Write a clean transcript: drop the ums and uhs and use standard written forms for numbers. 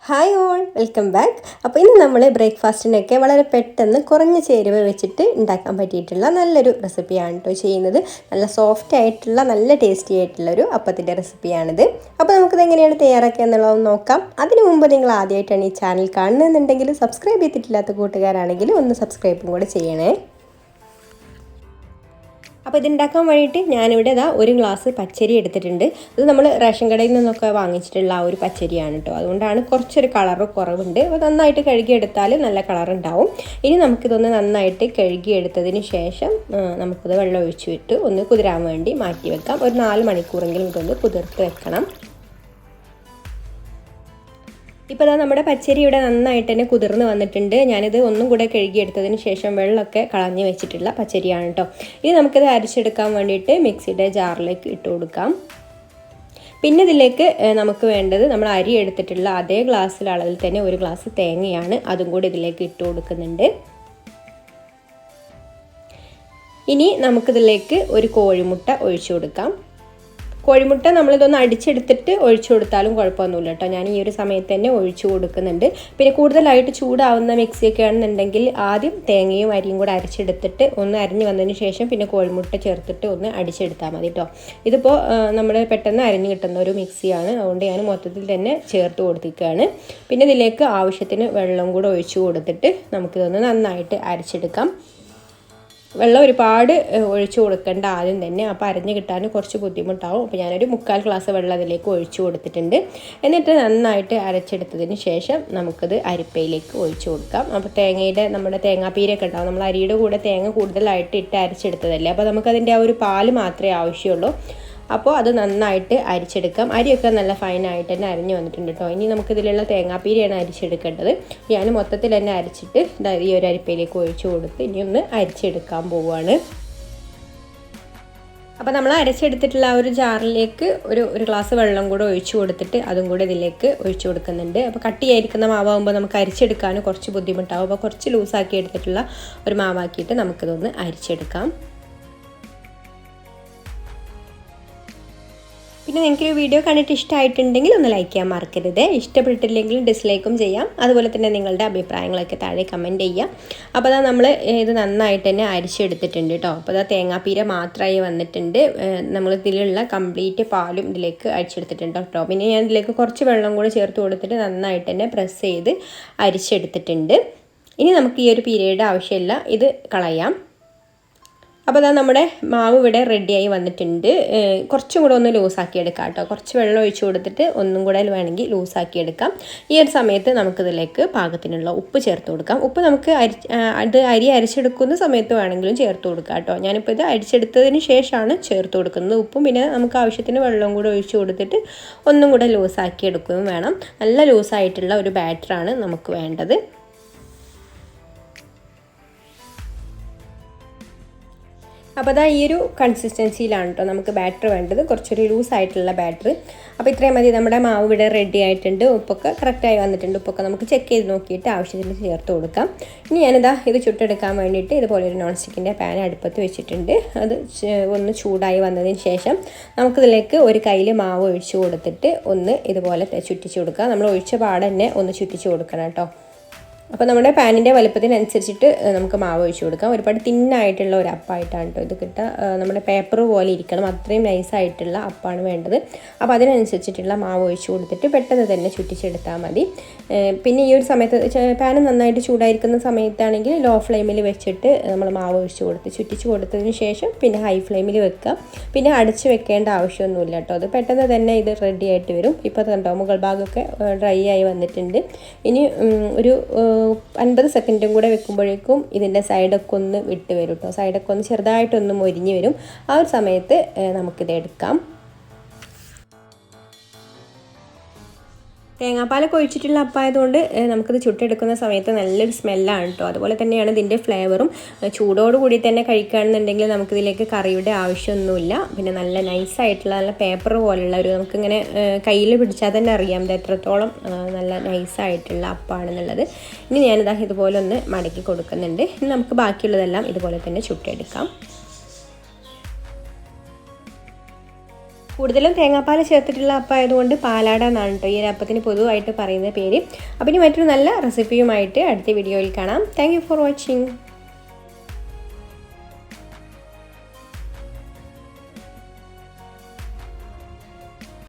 Hi all, welcome back. അപ്പോൾ ഇന്ന് നമ്മൾ ബ്രേക്ക്ഫാസ്റ്റിനൊക്കെ വളരെ പെട്ടെന്ന് കുറഞ്ഞ ചേരുവ വെച്ചിട്ട് ഉണ്ടാക്കാൻ പറ്റിയിട്ടുള്ള നല്ലൊരു റെസിപ്പിയാണ് കേട്ടോ ചെയ്യുന്നത്. നല്ല സോഫ്റ്റ് ആയിട്ടുള്ള നല്ല ടേസ്റ്റി ആയിട്ടുള്ളൊരു അപ്പത്തിൻ്റെ റെസിപ്പിയാണിത്. അപ്പോൾ നമുക്കിത് എങ്ങനെയാണ് തയ്യാറാക്കുക എന്നുള്ളത് നോക്കാം. അതിനു മുമ്പ് നിങ്ങൾ ആദ്യമായിട്ടാണ് ഈ ചാനൽ കാണുന്നതെന്നുണ്ടെങ്കിൽ സബ്സ്ക്രൈബ് ചെയ്തിട്ടില്ലാത്ത കൂട്ടുകാരാണെങ്കിൽ ഒന്ന് സബ്സ്ക്രൈബും കൂടെ ചെയ്യണേ. അപ്പോൾ ഇതുണ്ടാക്കാൻ വേണ്ടിയിട്ട് ഞാനിവിടെ ഒരു ഗ്ലാസ് പച്ചരി എടുത്തിട്ടുണ്ട്. ഇത് നമ്മൾ റേഷൻ കടയിൽ നിന്നൊക്കെ വാങ്ങിച്ചിട്ടുള്ള ആ ഒരു പച്ചരിയാണ് കേട്ടോ. അതുകൊണ്ടാണ് കുറച്ചൊരു കളറ് കുറവുണ്ട്. അപ്പോൾ നന്നായിട്ട് കഴുകിയെടുത്താൽ നല്ല കളറുണ്ടാവും. ഇനി നമുക്കിതൊന്ന് നന്നായിട്ട് കഴുകിയെടുത്തതിന് ശേഷം നമുക്കിത് വെള്ളം ഒഴിച്ചിട്ട് ഒന്ന് കുതിരാൻ വേണ്ടി മാറ്റി വെക്കാം. ഒരു 4 മണിക്കൂറെങ്കിലും ഇതൊന്ന് കുതിർത്ത് വെക്കണം. ഇപ്പോൾ നമ്മുടെ പച്ചരി ഇവിടെ നന്നായിട്ട് തന്നെ കുതിർന്ന് വന്നിട്ടുണ്ട്. ഞാനിത് ഒന്നും കൂടെ കഴുകിയെടുത്തതിന് ശേഷം വെള്ളമൊക്കെ കളഞ്ഞ് വെച്ചിട്ടുള്ള പച്ചരിയാണ് കേട്ടോ. ഇനി നമുക്കിത് അരച്ചെടുക്കാൻ വേണ്ടിയിട്ട് മിക്സിയുടെ ജാറിലേക്ക് ഇട്ട് കൊടുക്കാം. പിന്നെ ഇതിലേക്ക് നമുക്ക് വേണ്ടത് നമ്മൾ അരി എടുത്തിട്ടുള്ള അതേ ഗ്ലാസ്സിൽ അളവിൽ തന്നെ ഒരു ഗ്ലാസ് തേങ്ങയാണ്. അതും കൂടി ഇതിലേക്ക് ഇട്ട് കൊടുക്കുന്നുണ്ട്. ഇനി നമുക്കിതിലേക്ക് ഒരു കോഴിമുട്ട ഒഴിച്ചു കൊടുക്കാം. കോഴിമുട്ട നമ്മളിതൊന്ന് അടിച്ചെടുത്തിട്ട് ഒഴിച്ചു കൊടുത്താലും കുഴപ്പമൊന്നുമില്ല കേട്ടോ. ഞാൻ ഈ ഒരു സമയത്ത് തന്നെ ഒഴിച്ചു കൊടുക്കുന്നുണ്ട്. പിന്നെ കൂടുതലായിട്ട് ചൂടാവുന്ന മിക്സിയൊക്കെ ആണെന്നുണ്ടെങ്കിൽ ആദ്യം തേങ്ങയും അരിയും കൂടെ അരച്ചെടുത്തിട്ട് ഒന്ന് അരിഞ്ഞ് വന്നതിന് ശേഷം പിന്നെ കോഴിമുട്ട ചേർത്തിട്ട് ഒന്ന് അടിച്ചെടുത്താൽ മതി കേട്ടോ. ഇതിപ്പോൾ നമ്മൾ പെട്ടെന്ന് അരിഞ്ഞ് കിട്ടുന്ന ഒരു മിക്സിയാണ്. അതുകൊണ്ട് ഞാൻ മൊത്തത്തിൽ തന്നെ ചേർത്ത് കൊടുത്തിരിക്കുകയാണ്. പിന്നെ ഇതിലേക്ക് ആവശ്യത്തിന് വെള്ളം കൂടെ ഒഴിച്ചു കൊടുത്തിട്ട് നമുക്കിതൊന്ന് നന്നായിട്ട് അരച്ചെടുക്കാം. വെള്ളം ഒരുപാട് ഒഴിച്ചു കൊടുക്കേണ്ട ആദ്യം തന്നെ, അപ്പോൾ അരഞ്ഞ് കിട്ടാൻ കുറച്ച് ബുദ്ധിമുട്ടാവും. അപ്പോൾ ഞാനൊരു 3/4 ഗ്ലാസ് വെള്ളം അതിലേക്ക് ഒഴിച്ചു കൊടുത്തിട്ടുണ്ട്. എന്നിട്ട് നന്നായിട്ട് അരച്ചെടുത്തതിന് ശേഷം നമുക്കത് അരിപ്പയിലേക്ക് ഒഴിച്ചു കൊടുക്കാം. അപ്പോൾ നമ്മുടെ തേങ്ങാപ്പീരൊക്കെ ഉണ്ടാവും. നമ്മൾ അരിയുടെ കൂടെ തേങ്ങ കൂടുതലായിട്ട് ഇട്ട് അരച്ചെടുത്തതല്ലേ, അപ്പോൾ നമുക്കതിൻ്റെ ആ ഒരു പാല് മാത്രമേ ആവശ്യമുള്ളൂ. അപ്പോൾ അത് നന്നായിട്ട് അരിച്ചെടുക്കാം. അരിയൊക്കെ നല്ല ഫൈനായിട്ട് തന്നെ അരിഞ്ഞ് വന്നിട്ടുണ്ട് കേട്ടോ. ഇനി നമുക്കിതിലുള്ള തേങ്ങാപ്പീരയാണ് അരിച്ചെടുക്കേണ്ടത്. ഞാൻ മൊത്തത്തിൽ തന്നെ അരിച്ചിട്ട് ഈ ഒരു അരിപ്പയിലേക്ക് ഒഴിച്ചു കൊടുത്ത് ഇനി ഒന്ന് അരിച്ചെടുക്കാൻ പോവുകയാണ്. അപ്പോൾ നമ്മൾ അരച്ചെടുത്തിട്ടുള്ള ആ ഒരു ജാറിലേക്ക് ഒരു ഗ്ലാസ് വെള്ളം കൂടെ ഒഴിച്ചു കൊടുത്തിട്ട് അതും കൂടെ ഇതിലേക്ക് ഒഴിച്ചു കൊടുക്കുന്നുണ്ട്. അപ്പോൾ കട്ടിയായിരിക്കുന്ന മാവാകുമ്പോൾ നമുക്ക് അരിച്ചെടുക്കാനും കുറച്ച് ബുദ്ധിമുട്ടാവും. അപ്പോൾ കുറച്ച് ലൂസാക്കി എടുത്തിട്ടുള്ള ഒരു മാവാക്കിയിട്ട് നമുക്കിതൊന്ന് അരിച്ചെടുക്കാം. പിന്നെ നിങ്ങൾക്ക് ഈ വീഡിയോ കണ്ടിട്ട് ഇഷ്ടമായിട്ടുണ്ടെങ്കിൽ ഒന്ന് ലൈക്ക് ചെയ്യാൻ മറക്കരുത്. ഇഷ്ടപ്പെട്ടില്ലെങ്കിലും ഡിസ്ലൈക്കും ചെയ്യാം. അതുപോലെ തന്നെ നിങ്ങളുടെ അഭിപ്രായങ്ങളൊക്കെ താഴെ കമൻറ്റ് ചെയ്യാം. അപ്പോൾ നമ്മൾ ഇത് നന്നായിട്ട് തന്നെ അരിച്ചെടുത്തിട്ടുണ്ട് കേട്ടോ. അപ്പോൾ തേങ്ങാപ്പീര മാത്രമായി വന്നിട്ടുണ്ട്. നമ്മൾ ഇതിലുള്ള കംപ്ലീറ്റ് പാലും ഇതിലേക്ക് അരിച്ചെടുത്തിട്ടുണ്ട് കേട്ടോ. പിന്നെ ഞാൻ ഇതിലേക്ക് കുറച്ച് വെള്ളം കൂടി ചേർത്ത് കൊടുത്തിട്ട് നന്നായിട്ട് തന്നെ പ്രസ് ചെയ്ത് അരിച്ചെടുത്തിട്ടുണ്ട്. ഇനി നമുക്ക് ഈ ഒരു പീരീഡ് ആവശ്യമില്ല, ഇത് കളയാം. അപ്പോൾ നമ്മുടെ മാവ് ഇവിടെ റെഡിയായി വന്നിട്ടുണ്ട്. കുറച്ചും കൂടെ ഒന്ന് ലൂസാക്കി എടുക്കാം കേട്ടോ. കുറച്ച് വെള്ളം ഒഴിച്ചു കൊടുത്തിട്ട് ഒന്നും കൂടെ വേണമെങ്കിൽ ലൂസാക്കി എടുക്കാം. ഈ ഒരു സമയത്ത് നമുക്കിതിലേക്ക് പാകത്തിനുള്ള ഉപ്പ് ചേർത്ത് കൊടുക്കാം. ഉപ്പ് നമുക്ക് അരി അരിച്ചെടുക്കുന്ന സമയത്ത് വേണമെങ്കിലും ചേർത്ത് കൊടുക്കാം കേട്ടോ. ഞാനിപ്പോൾ ഇത് അരിച്ചെടുത്തതിന് ശേഷമാണ് ചേർത്ത് കൊടുക്കുന്നത് ഉപ്പും. പിന്നെ നമുക്ക് ആവശ്യത്തിന് വെള്ളവും കൂടെ ഒഴിച്ചു കൊടുത്തിട്ട് ഒന്നും കൂടെ ലൂസാക്കി എടുക്കുകയും വേണം. നല്ല ലൂസായിട്ടുള്ള ഒരു ബാറ്ററാണ് നമുക്ക് വേണ്ടത്. അപ്പോൾ ഈ ഒരു കൺസിസ്റ്റൻസിയിലാണ് കേട്ടോ നമുക്ക് ബാറ്റർ വേണ്ടത്, കുറച്ചൊരു ലൂസായിട്ടുള്ള ബാറ്റർ. അപ്പോൾ ഇത്രയും മതി. നമ്മുടെ മാവ് ഇവിടെ റെഡി ആയിട്ടുണ്ട്. ഉപ്പൊക്കെ കറക്റ്റായി വന്നിട്ടുണ്ട്. ഉപ്പൊക്കെ നമുക്ക് ചെക്ക് ചെയ്ത് നോക്കിയിട്ട് ആവശ്യത്തിന് ചേർത്ത് കൊടുക്കാം. ഇനി ഇത് ചുട്ടെടുക്കാൻ വേണ്ടിയിട്ട് ഇതുപോലെ ഒരു നോൺ സ്റ്റിക്കിൻ്റെ പാൻ അടുപ്പത്ത് വെച്ചിട്ടുണ്ട്. അത് ഒന്ന് ചൂടായി വന്നതിന് ശേഷം നമുക്കിതിലേക്ക് ഒരു കയ്യിൽ മാവ് ഒഴിച്ചു കൊടുത്തിട്ട് ഒന്ന് ഇതുപോലെ ചുറ്റിച്ച് കൊടുക്കുക. നമ്മൾ ഒഴിച്ച പാടെ തന്നെ ഒന്ന് ചുറ്റിച്ച് കൊടുക്കണം കേട്ടോ. അപ്പോൾ നമ്മുടെ പാനിൻ്റെ വലുപ്പത്തിനനുസരിച്ചിട്ട് നമുക്ക് മാവ് ഒഴിച്ചു കൊടുക്കാം. ഒരുപാട് തിന്നായിട്ടുള്ള ഒരു അപ്പമായിട്ടാണ് കേട്ടോ ഇത് കിട്ടുക. നമ്മുടെ പേപ്പർ പോലെ ഇരിക്കണം, അത്രയും നൈസായിട്ടുള്ള അപ്പമാണ് വേണ്ടത്. അപ്പോൾ അതിനനുസരിച്ചിട്ടുള്ള മാവ് ഒഴിച്ചു കൊടുത്തിട്ട് പെട്ടെന്ന് തന്നെ ചുറ്റിച്ചെടുത്താൽ മതി. പിന്നെ ഈ ഒരു സമയത്ത് പാൻ നന്നായിട്ട് ചൂടായിരിക്കുന്ന സമയത്താണെങ്കിൽ ലോ ഫ്ലെയിമിൽ വെച്ചിട്ട് നമ്മൾ മാവ് ഒഴിച്ചു കൊടുത്ത് ചുറ്റിച്ച് കൊടുത്തതിന് ശേഷം പിന്നെ ഹൈ ഫ്ലെയിമിൽ വെക്കുക. പിന്നെ അടച്ച് വെക്കേണ്ട ആവശ്യമൊന്നുമില്ല കേട്ടോ. അത് പെട്ടെന്ന് തന്നെ ഇത് റെഡി ആയിട്ട് വരും. ഇപ്പോൾ കണ്ടോ മുകൾ ഭാഗമൊക്കെ ഡ്രൈ ആയി വന്നിട്ടുണ്ട്. ഇനി ഒരു 50 സെക്കൻഡും കൂടെ വെക്കുമ്പോഴേക്കും ഇതിൻ്റെ സൈഡൊക്കെ ഒന്ന് വിട്ട് വരും കേട്ടോ. സൈഡൊക്കെ ഒന്ന് ചെറുതായിട്ടൊന്ന് മൊരിഞ്ഞ് വരും. ആ ഒരു സമയത്ത് നമുക്കിത് എടുക്കാം. തേങ്ങാപ്പാലൊക്കെ ഒഴിച്ചിട്ടുള്ള അപ്പമായതുകൊണ്ട് നമുക്കിത് ചുട്ടെടുക്കുന്ന സമയത്ത് നല്ലൊരു സ്മെല്ലാണ് കേട്ടോ. അതുപോലെ തന്നെയാണ് ഇതിൻ്റെ ഫ്ലേവറും. ചൂടോടുകൂടി തന്നെ കഴിക്കുകയാണെന്നുണ്ടെങ്കിൽ നമുക്കിതിലേക്ക് കറിയുടെ ആവശ്യമൊന്നുമില്ല. പിന്നെ നല്ല നൈസായിട്ടുള്ള നല്ല പേപ്പർ പോലുള്ള നമുക്കിങ്ങനെ കയ്യിൽ പിടിച്ചാൽ തന്നെ അറിയാം ഇത് എത്രത്തോളം നല്ല നൈസായിട്ടുള്ള അപ്പമാണെന്നുള്ളത്. ഇനി ഇതുപോലെ ഒന്ന് മടക്കി കൊടുക്കുന്നുണ്ട്. ഇനി നമുക്ക് ബാക്കിയുള്ളതെല്ലാം ഇതുപോലെ തന്നെ ചുട്ടെടുക്കാം. കൂടുതലും തേങ്ങാപ്പാൽ ചേർത്തിട്ടുള്ള അപ്പം ആയതുകൊണ്ട് പാലാട എന്നാണ് കേട്ടോ ഈ ഒരു അപ്പത്തിന് പൊതുവായിട്ട് പറയുന്ന പേര്. അപ്പം ഇനി മറ്റൊരു നല്ല റെസിപ്പിയുമായിട്ട് അടുത്ത വീഡിയോയിൽ കാണാം. Thank you for watching.